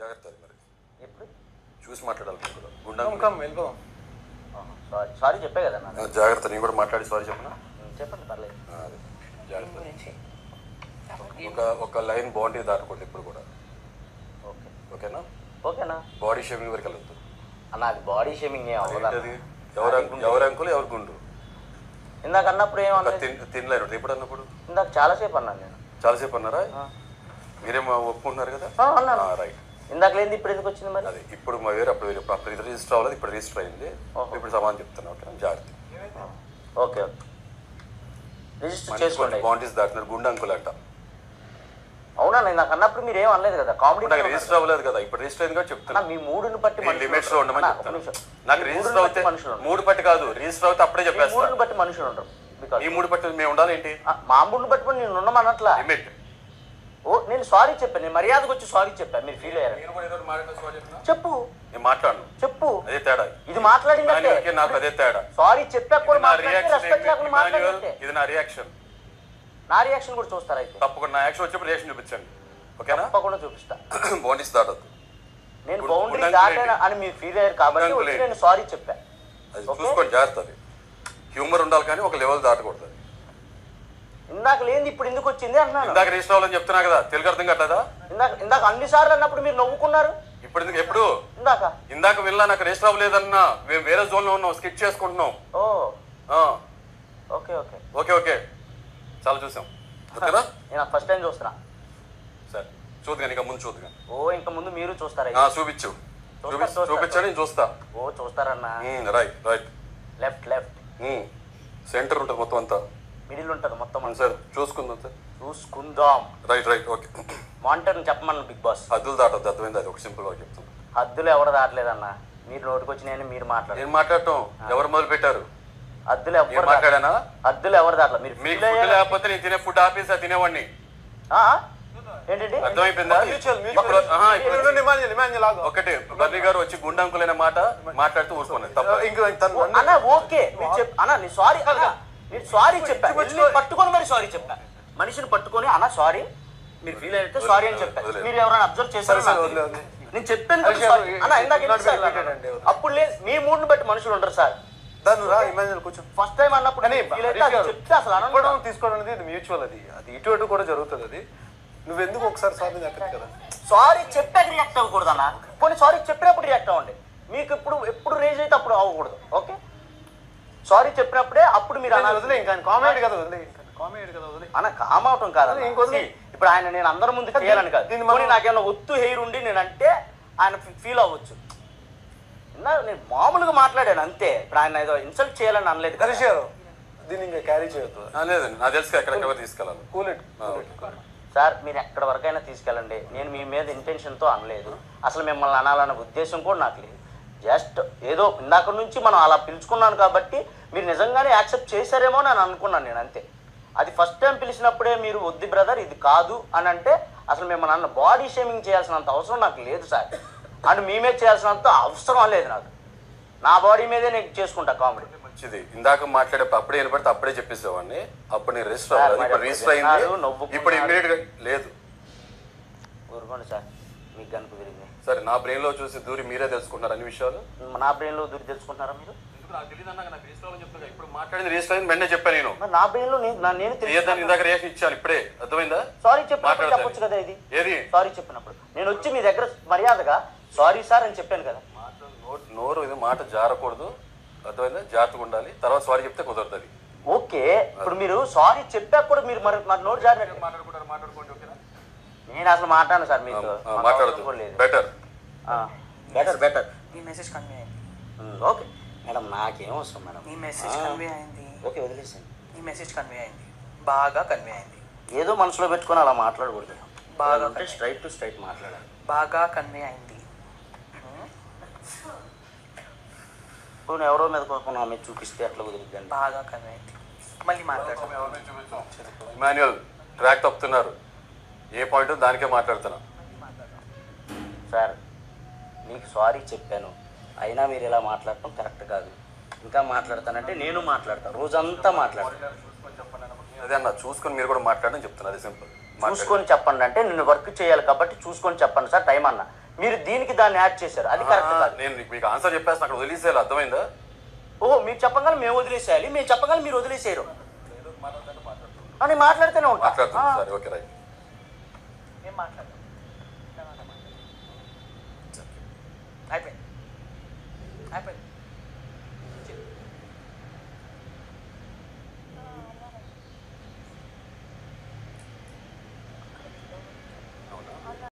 జాగ్రత్త మరి ఎప్పుడు చూసి మాట్లాడాలి నేను కూడా గుండా వెళ్ళిపోదాం. సారీ సారీ చెప్పే కదా నాకు. జాగ్రత్త నేను కూడా మాట్లాడి సారీ చెప్పనా చెప్పండి పర్లేదు. అదే జాగ్రత్త. ఒక లైన్ బాగుంటుంది దాటుకోండి ఇప్పుడు కూడా. ఓకే ఓకేనా ఓకేనా. బాడీ షేమింగ్ వరకు వెళ్ళొద్దు. నాకు బాడీ షేమింగ్ ఏం అవ్వదు. ఎవరు అంకులు ఎవరు గుండు ఇందాక అన్నప్పుడు ఏం తినలేరు ఇప్పుడు అన్నప్పుడు ఇందాక చాలాసేపు అన్నాను నేను. చాలాసేపు అన్నారా? మీరేమో ఒప్పుకుంటున్నారు కదా? రైట్. ఇందాక లేదు ఇప్పుడు ఎందుకు వచ్చింది మరి? అదే ఇప్పుడు మా వేరే అప్పుడు వేరే అప్పుడు ఇది రిజిస్టర్ అవ్వలేదు, ఇప్పుడు రిజిస్టర్ అయింది. ఇప్పుడు సమాధానం చెప్తున్నా. ఓకే జాగ్రత్త. ఓకే ఓకే రిజిస్టర్ చేసుకోండి. బాగుంటుంది దాటినారు గుండె అంకుల్ అంట. అవునా నేను నాకు అన్నప్పుడు మీరు ఏం అనలేదు కదా. కామెడీ నాకు రిజిస్టర్ అవ్వలేదు కదా, ఇప్పుడు రిజిస్టర్ అయింది కదా చెప్తున్నా. మీ మూడుని బట్టి లిమిట్స్ లో ఉండమని చెప్తాను. నాకు రిజిస్టర్ అవుతే మూడు పట్టి కాదు, రిజిస్టర్ అవుతే అప్పుడే చెప్పేస్తాను. మూడుని బట్టి మనుషులు ఉండరు. ఈ మూడు పట్టి మేము ఉండాలి ఏంటి? మా మూడుని బట్టి నేను ఉండమన్నట్లా. లిమిట్. ఓ నేను సారీ చెప్పాను, నేను మర్యాదకు వచ్చి సారీ చెప్పాను. మీరు ఫీల్ అయ్యారు. చెప్పు నేను మాట్లాడను. చెప్పు. అదే తేడా. ఇది మాట్లాడిందంటే నాకు అదే తేడా. సారీ చెప్పాక కూడా ఇది నా రియాక్షన్. నా రియాక్షన్ కూడా చూస్తారా? అయితే తప్పకుండా నా యాక్షన్ వచ్చినప్పుడు రియాక్షన్ చూపించండి. ఓకేనా? తప్పకుండా చూపిస్తా. బౌండరీస్ దాటద్దు. నేను బౌండరీ దాటాను అని మీరు ఫీల్ అయ్యారు కాబట్టి నేను సారీ చెప్పాను. అది చూసుకొని జాగ్రత్త. అది హ్యూమర్ ఉండాలి కానీ ఒక లెవెల్ దాటకూడదు. ఇందాక లేని ఇప్పుడు ఎందుకు వచ్చింది అన్నాను. ఇందాక రిజిస్టర్ అవ్వాలని చెప్తున్నా కదా, తెలుగు అర్థం కట్టదా? ఇందాక అన్ని సార్లు అన్నప్పుడు మీరు నవ్వుకున్నారు. ఇప్పుడు ఎందుకు? ఎప్పుడు? ఇందాక వెళ్ళా నాకు రిజిస్టర్ అవ్వలేదన్నా. మేము వేరే జోన్ లో ఉన్నాం, స్కిట్ చేసుకుంటున్నాం. ఓకే ఓకే ఓకే ఓకే చాలా చూసాం. ఓకేనా? నేను ఫస్ట్ టైం చూస్తున్నా. సరే చూద్దుగా, ఇంకా ముందు చూద్దుగా. ఇంకా ముందు మీరు చూస్తారా? చూపించు చూపించండి, నేను చూస్తా. చూస్తారన్నా. Right right. Left left. Centre ఉంటుంది మొత్తం అంతా. మిడిల్ ఉంటుంది మొత్తం. సార్ చూసుకుందాం సార్. చూసుకుందాం. Right right okay. మానిటర్ చెప్పమన్న బిగ్ బాస్. హద్దులు దాటద్దు, అర్థమైంది. అది ఒక సింపుల్ గా చెప్తాను. హద్దులు ఎవరు దాటలేదన్నా. మీరు నోటికి వచ్చినాయని మీరు మాట్లాడారు. నేను మాట్లాడటం ఎవరు మొదలు పెట్టారు? హద్దులు ఎవరు మాట్లాడానా? హద్దులు ఎవరు దాటలేదు. మీరు మీకు ఫుడ్ లేకపోతే నేను తినే ఫుడ్ ఆపేసి తినేవాడిని. ఏంటండి? అర్థమైపోయిందా? ఒకటి బర్రీ గారు వచ్చి గుండంకులైన మాట మాట్లాడుతూ ఊరుకున్నది. ఓకే అన్న సారీ అన్నా, మీరు సారీ చెప్పా. పట్టుకొని మరి సారీ చెప్పా. మనిషిని పట్టుకొని అన్న సారీ, మీరు ఫీల్ అయితే సారీ అని చెప్పారు. మీరు ఎవరైనా అబ్జర్వ్ చేశారు? నేను చెప్పాను అన్న ఇందాక. అప్పుడు లేదు, మీ మూడుని బట్టి మనుషులు ఉండరు సార్. ఫస్ట్ టైం అన్నప్పుడు చెప్తే అసలు అనుకోవడం తీసుకోవడం అనేది మ్యూచువల్. అది ఇటు అటు కూడా జరుగుతుంది. అది నువ్వెందుకు ఒకసారి సారీ చెప్పదు కదా. సారీ చెప్పాక రియాక్ట్ అవ్వకూడదు అన్న. కొన్ని సారీ చెప్పినప్పుడు రియాక్ట్ అవ్వండి. మీకు ఎప్పుడు రేజ్ అయితే అప్పుడు అవ్వకూడదు. ఓకే సారీ చెప్పినప్పుడే అప్పుడు మీరు అన్న వదిలే. ఇంకా కామెడీ కదా వదిలే. కామెడీ కదా వదిలే అన్న. కామ్ అవటం కాదు ఇంకొద్దు. ఇప్పుడు ఆయన నేను అందరి ముందు చేయాలని కాదు. నాకేమన్నా ఒత్తు హెయిర్ ఉండి నేను అంటే ఆయన ఫీల్ అవ్వచ్చు. నేను మామూలుగా మాట్లాడాను అంతే. ఇప్పుడు ఆయన ఏదో ఇన్సల్ట్ చేయాలని అనలేదు. కలిసారు దీన్ని ఇంకా క్యారీ చేయొద్దు. లేదండి నాకు తెలుసు ఎక్కడెక్కడ తీసుకెళ్ళాలి. సార్ మీరు ఎక్కడ వరకైనా తీసుకెళ్ళండి. నేను మీ మీద ఇంటెన్షన్తో అనలేదు. అసలు మిమ్మల్ని అనాలన్న ఉద్దేశం కూడా నాకు లేదు. జస్ట్ ఏదో ఇందాక నుంచి మనం అలా పిలుచుకున్నాను కాబట్టి మీరు నిజంగానే యాక్సెప్ట్ చేశారేమో అని అనుకున్నాను నేను అంతే. అది ఫస్ట్ టైం పిలిచినప్పుడే మీరు వద్దు బ్రదర్ ఇది కాదు అని అంటే అసలు మిమ్మల్ని అన్న బాడీ షేమింగ్ చేయాల్సినంత అవసరం నాకు లేదు సార్. అండ్ మీ మీద చేయాల్సినంత అవసరం లేదు నాకు. నా బాడీ మీదే నేను చేసుకుంటా కామెడీ. మంచిది. ఇందాక మాట్లాడేప్పుడు అప్పుడే వినపడితే అప్పుడే చెప్పేసేవాడిని. అప్పుడు నేను రిజిస్టర్ అవ్వాలి. ఇప్పుడు రిజిస్టర్ అయింది. ఇప్పుడు ఇమ్మీడియట్ గా లేదు. ఊరుకోండి సార్, మీకు కనుక విరిగింది. సరే నా బ్రెయిన్ లో చూసి దూరి మీరే తెలుసుకుంటున్నారు అన్ని విషయాలు. నా బ్రెయిన్ లో దూరి తెలుసుకుంటున్నారా మీరు? ఇప్పుడు మాట్లాడింది రిజిస్టర్ అయింది వెంటనే చెప్పాను నేను. నా బ్రెయిన్ లో నేను ఇందాక రియాక్షన్ ఇచ్చాను ఇప్పుడే. అర్థమైందా? సారీ చెప్పినప్పుడు చెప్పొచ్చు కదా. ఇది ఏది సారీ చెప్పినప్పుడు నేను వచ్చి మీ దగ్గర మర్యాదగా సారీ సార్ అని చెప్పాను కదా. నోరు ఇది మాట జారకూడదు. అర్థమైందా? జాగ్రత్తగా ఉండాలి. తర్వాత సారీ చెప్తే కుదరదు. ఓకే ఇప్పుడు మీరు సారీ చెప్పాక కూడా మీరు మరి నోరు జారినట్టు మాట్లాడుకోండి. ఓకేనా? నేను అసలు మాట్లాడను సార్ మీతో. మాట్లాడదు. Better better better. ఈ మెసేజ్ కన్వే అయింది. ఓకే మేడం నాకేం అవసరం మేడం. ఈ మెసేజ్ కన్వే అయింది. ఓకే వదిలేసాను. ఈ మెసేజ్ కన్వే అయింది. బాగా కన్వే అయింది. ఏదో మనసులో పెట్టుకొని అలా మాట్లాడకూడదు. బాగా స్ట్రైట్ టు స్ట్రైట్ మాట్లాడాలి. బాగా కన్వే అయింది. పోనీ ఎవరో మీద కోరుకున్నా మీద చూపిస్తే అట్లా కుదిరిద్దండి. బాగా కన్వే అయింది. మళ్ళీ మాట్లాడతాం. ఇమాన్యుయల్ ట్రాక్ తప్పుతున్నారు. ఏ పాయింట్ దానికే మాట్లాడుతున్నా. సార్ మీకు సారీ చెప్పాను అయినా మీరు ఇలా మాట్లాడటం కరెక్ట్ కాదు. ఇంకా మాట్లాడతానంటే నేను మాట్లాడతాను. రోజంతా మాట్లాడతాను. అదే అన్న చూసుకొని మీరు కూడా మాట్లాడని చెప్తున్నా. అది సింపుల్. చూసుకొని చెప్పండి అంటే నేను వర్క్ చేయాలి కాబట్టి చూసుకొని చెప్పండి సార్ టైం అన్న. మీరు దీనికి దాన్ని యాడ్ చేశారు, అది కరెక్ట్ కాదు. నేను మీకు ఆన్సర్ చెప్పేస్తాను, అక్కడ వదిలేసేయాలి, అర్థమైందా? ఓహో, మీరు చెప్పగలం మేము వదిలేసేయాలి, మేము చెప్పగలం మీరు వదిలేసేయరు అని మాట్లాడితేనే ఉంటా. సరే, ఓకే, రైట్. ఏం మాట్లాడదాం, అయిపోయింది అయిపోయింది.